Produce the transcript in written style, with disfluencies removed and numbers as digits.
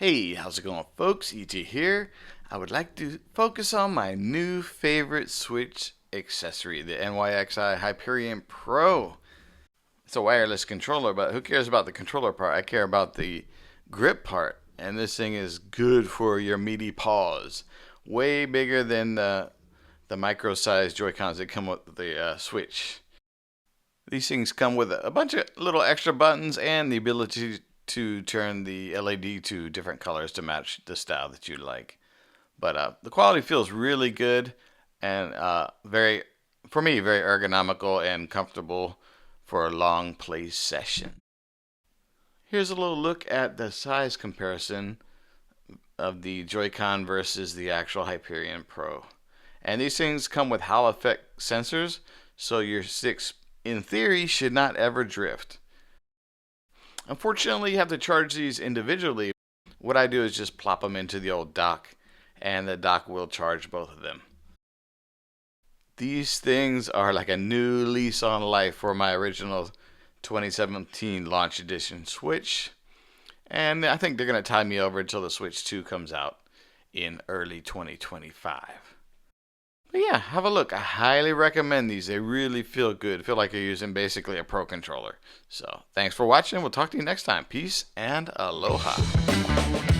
Hey, how's it going, folks? ET here. I would like to focus on my new favorite Switch accessory, the NYXI Hyperion Pro. It's a wireless controller, but who cares about the controller part? I care about the grip part, and this thing is good for your meaty paws. Way bigger than the micro-sized JoyCons that come with the Switch. These things come with a bunch of little extra buttons and the ability to turn the LED to different colors to match the style that you like. But the quality feels really good and for me, very ergonomical and comfortable for a long play session. Here's a little look at the size comparison of the Joy-Con versus the actual Hyperion Pro. And these things come with HAL Effect sensors, so your sticks, in theory, should not ever drift. Unfortunately, you have to charge these individually. What I do is just plop them into the old dock, and the dock will charge both of them. These things are like a new lease on life for my original 2017 launch edition Switch. And I think they're going to tie me over until the Switch 2 comes out in early 2025. But yeah, have a look. I highly recommend these. They really feel good. Feel like you're using basically a pro controller. So thanks for watching. We'll talk to you next time. Peace and aloha.